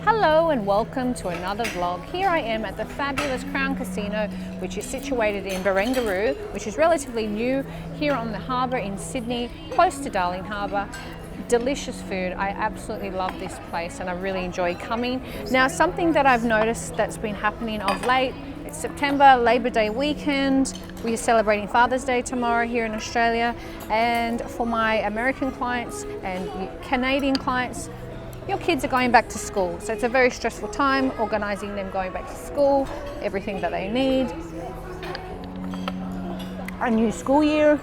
Hello and welcome to another vlog. Here I am at the fabulous Crown Casino, which is situated in Barangaroo, which is relatively new here on the harbour in Sydney, close to Darling Harbour. Delicious food. I absolutely love this place and I really enjoy coming. Now, something that I've noticed that's been happening of late, it's September, Labor Day weekend. We are celebrating Father's Day tomorrow here in Australia, and for my American clients and Canadian clients, your kids are going back to school. So it's a very stressful time organising them going back to school, everything that they need. A new school year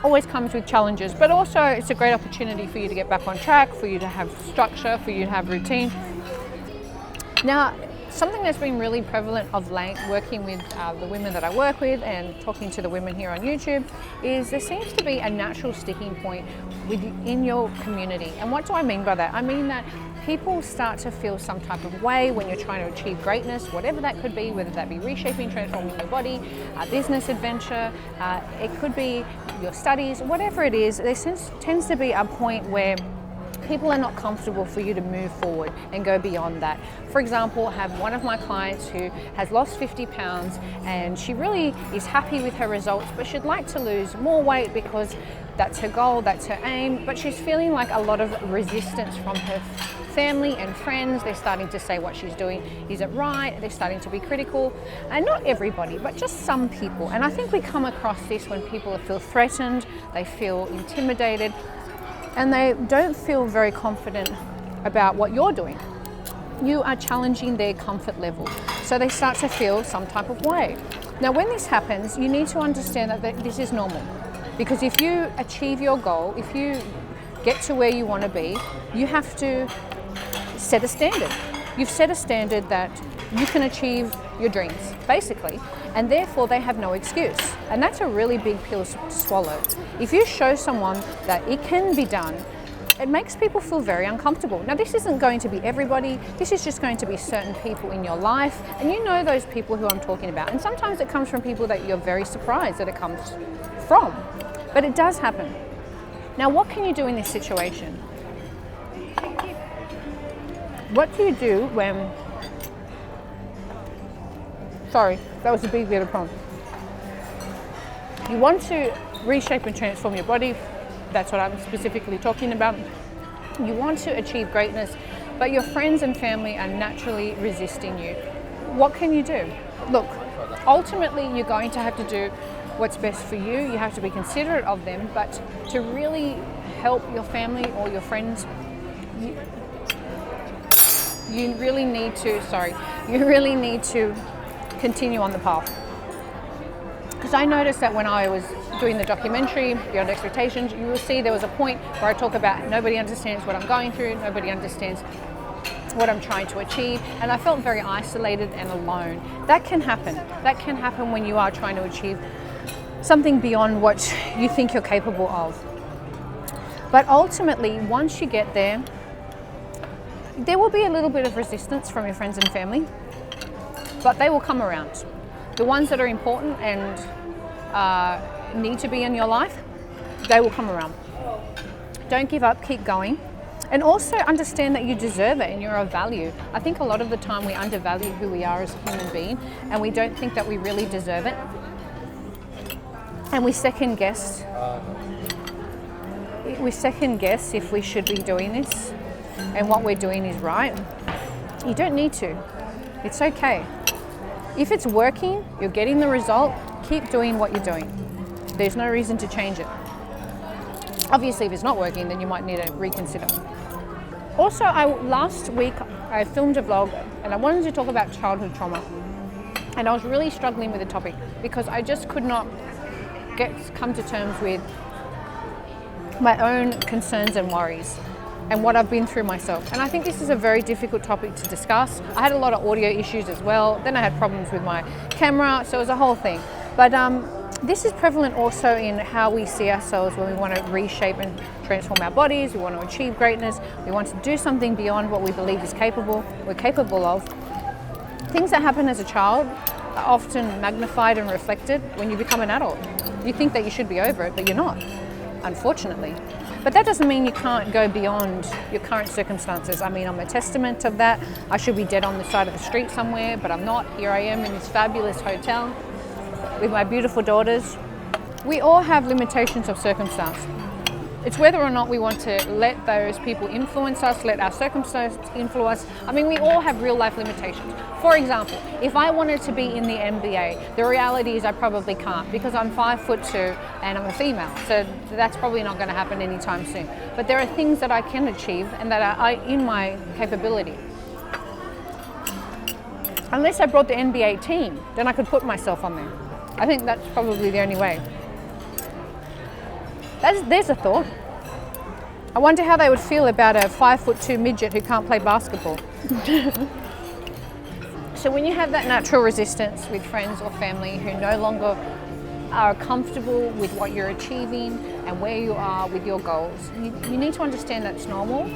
always comes with challenges, but also it's a great opportunity for you to get back on track, for you to have structure, for you to have routine. Now, something that's been really prevalent of late, working with the women that I work with and talking to the women here on YouTube, is there seems to be a natural sticking point within your community. And what do I mean by that? I mean that people start to feel some type of way when you're trying to achieve greatness, whatever that could be, whether that be reshaping, transforming your body, a business adventure, it could be your studies, whatever it is. There tends to be a point where people are not comfortable for you to move forward and go beyond that. For example, I have one of my clients who has lost 50 pounds and she really is happy with her results, but she'd like to lose more weight because that's her goal, that's her aim, but she's feeling like a lot of resistance from her family and friends. They're starting to say what she's doing isn't right. They're starting to be critical, and not everybody, but just some people. And I think we come across this when people feel threatened, they feel intimidated, and they don't feel very confident about what you're doing. You are challenging their comfort level, so they start to feel some type of way. Now, when this happens, you need to understand that this is normal, because if you achieve your goal, if you get to where you want to be, you have to set a standard. You've set a standard that you can achieve your dreams, basically, and therefore they have no excuse. And that's a really big pill to swallow. If you show someone that it can be done, it makes people feel very uncomfortable. Now, this isn't going to be everybody. This is just going to be certain people in your life, and you know those people who I'm talking about. And sometimes it comes from people that you're very surprised that it comes from, but it does happen. Now, what can you do in this situation? What do you do when... Sorry, that was a big bit of problem. You want to reshape and transform your body. That's what I'm specifically talking about. You want to achieve greatness, but your friends and family are naturally resisting you. What can you do? Look, ultimately you're going to have to do what's best for you. You have to be considerate of them, but to really help your family or your friends, you really need to continue on the path. Because I noticed that when I was doing the documentary, Beyond Expectations, you will see there was a point where I talk about nobody understands what I'm going through, nobody understands what I'm trying to achieve, and I felt very isolated and alone. That can happen. That can happen when you are trying to achieve something beyond what you think you're capable of. But ultimately, once you get there, there will be a little bit of resistance from your friends and family, but they will come around. The ones that are important and need to be in your life, they will come around. Don't give up, keep going. And also understand that you deserve it and you're of value. I think a lot of the time we undervalue who we are as a human being, and we don't think that we really deserve it. And we second guess if we should be doing this and what we're doing is right. You don't need to. It's okay. If it's working, you're getting the result, keep doing what you're doing. There's no reason to change it. Obviously, if it's not working, then you might need to reconsider. Also, last week I filmed a vlog and I wanted to talk about childhood trauma. And I was really struggling with the topic because I just could not come to terms with my own concerns and worries and what I've been through myself. And I think this is a very difficult topic to discuss. I had a lot of audio issues as well. Then I had problems with my camera, so it was a whole thing. But this is prevalent also in how we see ourselves when we want to reshape and transform our bodies, we want to achieve greatness, we want to do something beyond what we believe we're capable of. Things that happen as a child are often magnified and reflected when you become an adult. You think that you should be over it, but you're not, unfortunately. But that doesn't mean you can't go beyond your current circumstances. I mean, I'm a testament of that. I should be dead on the side of the street somewhere, but I'm not. Here I am in this fabulous hotel with my beautiful daughters. We all have limitations of circumstance. It's whether or not we want to let those people influence us, let our circumstances influence us. I mean, we all have real life limitations. For example, if I wanted to be in the NBA, the reality is I probably can't because I'm 5'2" and I'm a female. So that's probably not going to happen anytime soon. But there are things that I can achieve and that are in my capability. Unless I brought the NBA team, then I could put myself on there. I think that's probably the only way. There's a thought. I wonder how they would feel about a 5'2" midget who can't play basketball. So when you have that natural resistance with friends or family who no longer are comfortable with what you're achieving and where you are with your goals, you need to understand that's normal.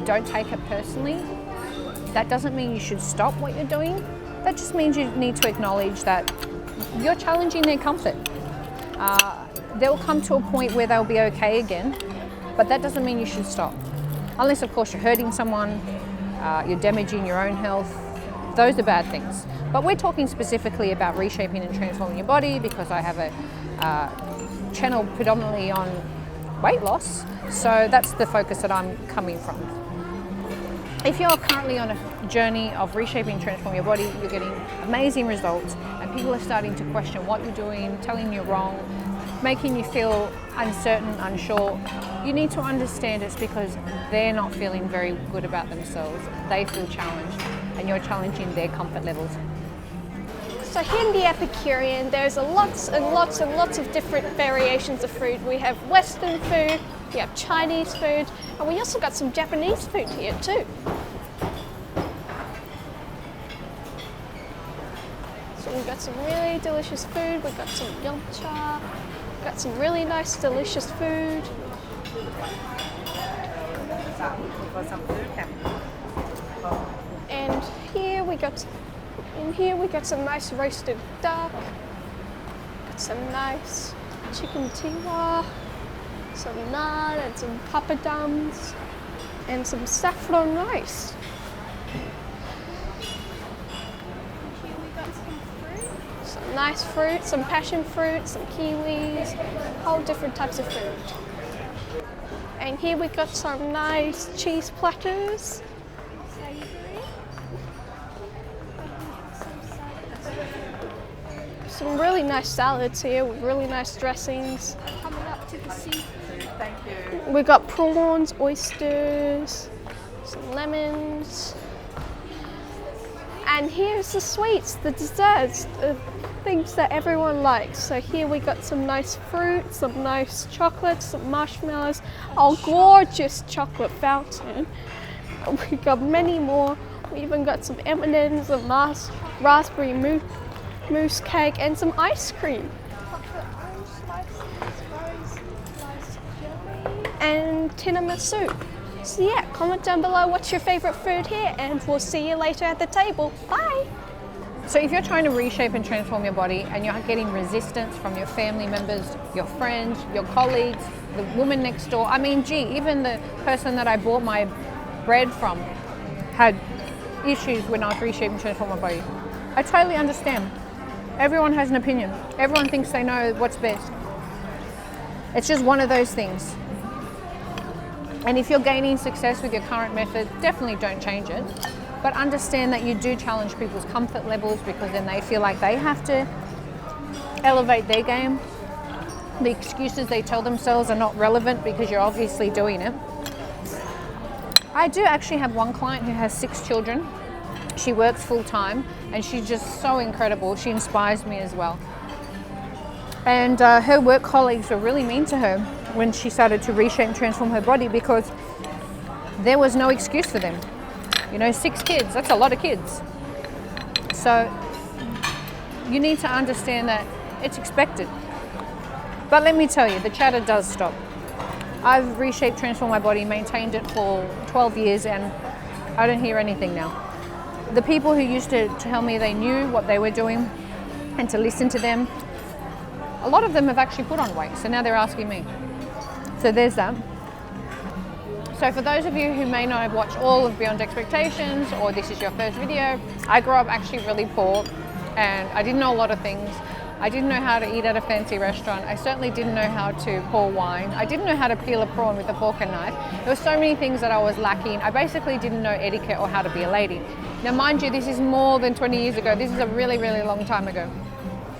Don't take it personally. That doesn't mean you should stop what you're doing. That just means you need to acknowledge that you're challenging their comfort. They'll come to a point where they'll be okay again, but that doesn't mean you should stop. Unless, of course, you're hurting someone, you're damaging your own health. Those are bad things. But we're talking specifically about reshaping and transforming your body because I have a channel predominantly on weight loss, so that's the focus that I'm coming from. If you're currently on a journey of reshaping and transforming your body, you're getting amazing results and people are starting to question what you're doing, telling you wrong, making you feel uncertain, unsure, you need to understand it's because they're not feeling very good about themselves. They feel challenged and you're challenging their comfort levels. So here in the Epicurean, there's lots and lots and lots of different variations of food. We have Western food, we have Chinese food, and we also got some Japanese food here too. So we've got some really delicious food, we've got some yumcha, got some really nice delicious food. And here we got some nice roasted duck, got some nice chicken tikka, some naan and some papadums, and some saffron rice. Here we got some fruit, some nice fruit, some passion fruit, some kiwis, all different types of fruit. And here we got some nice cheese platters. Some really nice salads here with really nice dressings. Coming up to the seafood, thank you. We got prawns, oysters, some lemons. And here's the sweets, the desserts, the things that everyone likes. So here we got some nice fruit, some nice chocolates, some marshmallows, a gorgeous chocolate fountain. We got many more. We even got some M&Ms, a raspberry mousse cake, and some ice cream. And tiramisu. So yeah, comment down below what's your favorite food here, and we'll see you later at the table. Bye! So if you're trying to reshape and transform your body and you're getting resistance from your family members, your friends, your colleagues, the woman next door, I mean, gee, even the person that I bought my bread from had issues when I was reshaping and transforming my body. I totally understand. Everyone has an opinion. Everyone thinks they know what's best. It's just one of those things. And if you're gaining success with your current method, definitely don't change it. But understand that you do challenge people's comfort levels because then they feel like they have to elevate their game. The excuses they tell themselves are not relevant because you're obviously doing it. I do actually have one client who has 6 children. She works full time and she's just so incredible. She inspires me as well. And her work colleagues were really mean to her when she started to reshape and transform her body because there was no excuse for them. You know, 6 kids, that's a lot of kids. So you need to understand that it's expected. But let me tell you, the chatter does stop. I've reshaped, transformed my body, maintained it for 12 years and I don't hear anything now. The people who used to tell me they knew what they were doing and to listen to them, a lot of them have actually put on weight, so now they're asking me. So there's that. So for those of you who may not have watched all of Beyond Expectations, or this is your first video, I grew up actually really poor and I didn't know a lot of things. I didn't know how to eat at a fancy restaurant. I certainly didn't know how to pour wine. I didn't know how to peel a prawn with a fork and knife. There were so many things that I was lacking. I basically didn't know etiquette or how to be a lady. Now mind you, this is more than 20 years ago. This is a really, really long time ago.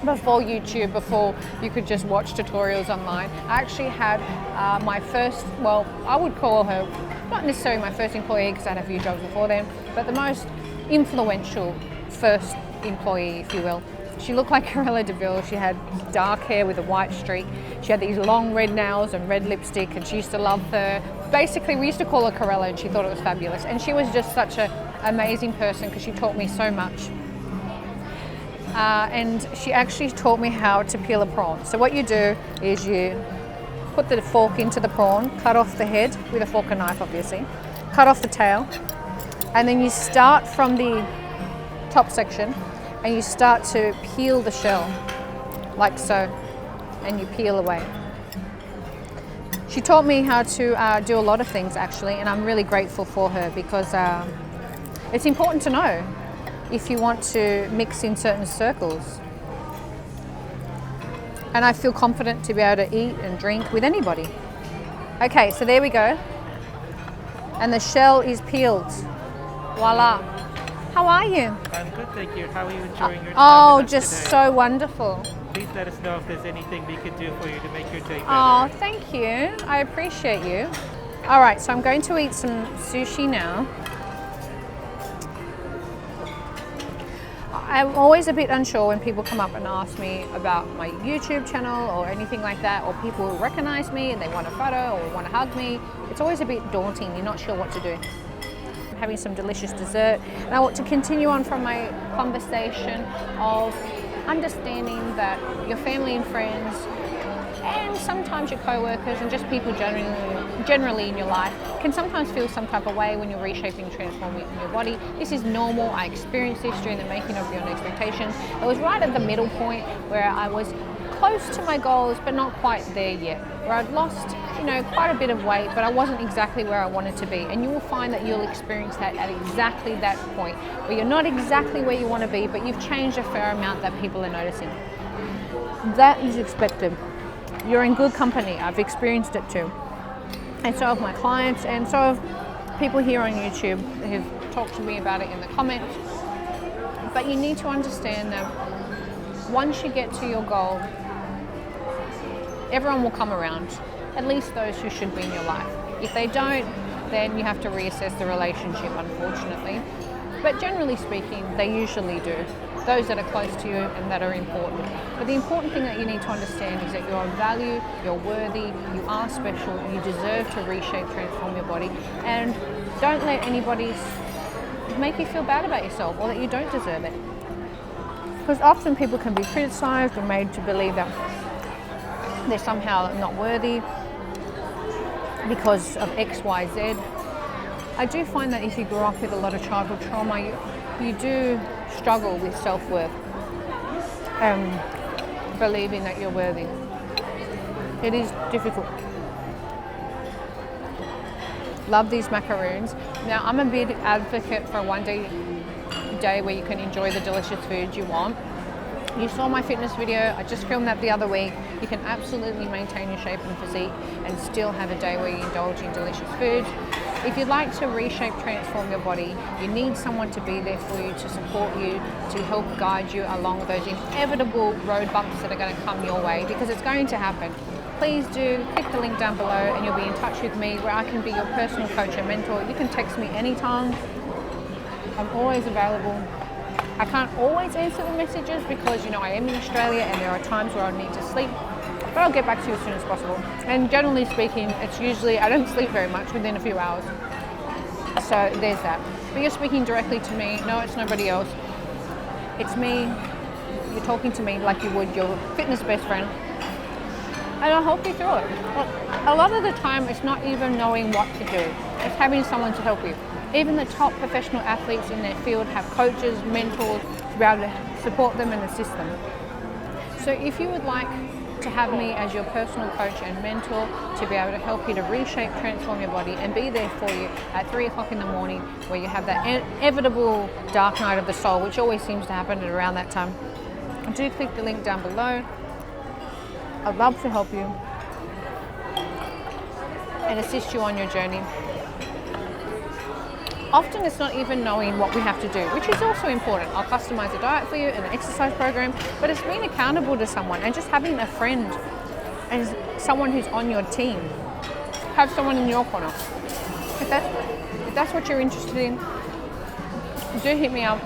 Before YouTube, before you could just watch tutorials online. I actually had my first, well, I would call her, not necessarily my first employee because I had a few jobs before then, but the most influential first employee, if you will. She looked like Cruella de Vil. She had dark hair with a white streak. She had these long red nails and red lipstick, and she used to love her. Basically, we used to call her Cruella, and she thought it was fabulous. And she was just such an amazing person because she taught me so much. And she actually taught me how to peel a prawn. So what you do is you put the fork into the prawn, cut off the head with a fork and knife, obviously, cut off the tail, and then you start from the top section and you start to peel the shell, like so, and you peel away. She taught me how to do a lot of things actually, and I'm really grateful for her because it's important to know if you want to mix in certain circles. And I feel confident to be able to eat and drink with anybody. Okay, so there we go. And the shell is peeled. Voila. How are you? I'm good, thank you. How are you enjoying your time Oh, with us just today? so wonderful. Please let us know if there's anything we can do for you to make your day better. Oh, thank you. I appreciate you. All right, so I'm going to eat some sushi now. I'm always a bit unsure when people come up and ask me about my YouTube channel or anything like that, or people who recognize me and they want a photo or want to hug me. It's always a bit daunting. You're not sure what to do. I'm having some delicious dessert, and I want to continue on from my conversation of understanding that your family and friends and sometimes your co-workers and just people generally in your life can sometimes feel some type of way when you're reshaping, transforming your body. This is normal. I experienced this during the making of Beyond Expectations. I was right at the middle point where I was close to my goals but not quite there yet, where I'd lost quite a bit of weight, but I wasn't exactly where I wanted to be. And you will find that you'll experience that at exactly that point where you're not exactly where you want to be, but you've changed a fair amount that people are noticing. That is expected. You're in good company. I've experienced it too. And so have my clients, and so have people here on YouTube who've talked to me about it in the comments. But you need to understand that once you get to your goal, everyone will come around, at least those who should be in your life. If they don't, then you have to reassess the relationship, unfortunately. But generally speaking, they usually do. Those that are close to you and that are important. But the important thing that you need to understand is that you're of value, you're worthy, you are special, you deserve to reshape, transform your body, and don't let anybody make you feel bad about yourself or that you don't deserve it. Because often people can be criticized or made to believe that they're somehow not worthy because of X, Y, Z. I do find that if you grew up with a lot of childhood trauma, you do struggle with self-worth and believing that you're worthy. It is difficult. Love these macaroons. Now, I'm a big advocate for a one-day where you can enjoy the delicious foods you want. You saw my fitness video. I just filmed that the other week. You can absolutely maintain your shape and physique and still have a day where you indulge in delicious foods. If you'd like to reshape, transform your body, you need someone to be there for you, to support you, to help guide you along those inevitable road bumps that are going to come your way, because it's going to happen. Please do click the link down below and you'll be in touch with me where I can be your personal coach and mentor. You can text me anytime. I'm always available. I can't always answer the messages because, I am in Australia and there are times where I need to sleep, but I'll get back to you as soon as possible. And generally speaking, it's usually, I don't sleep very much within a few hours. So there's that. But you're speaking directly to me. No, it's nobody else. It's me. You're talking to me like you would your fitness best friend. And I'll help you through it. A lot of the time, it's not even knowing what to do. It's having someone to help you. Even the top professional athletes in their field have coaches, mentors to be able to support them and assist them. So if you would like to have me as your personal coach and mentor, to be able to help you to reshape, transform your body and be there for you at 3 o'clock in the morning, where you have that inevitable dark night of the soul, which always seems to happen at around that time. Do click the link down below. I'd love to help you and assist you on your journey. Often it's not even knowing what we have to do, which is also important. I'll customize a diet for you and an exercise program, but it's being accountable to someone and just having a friend and someone who's on your team. Have someone in your corner. If that's what you're interested in, do hit me up.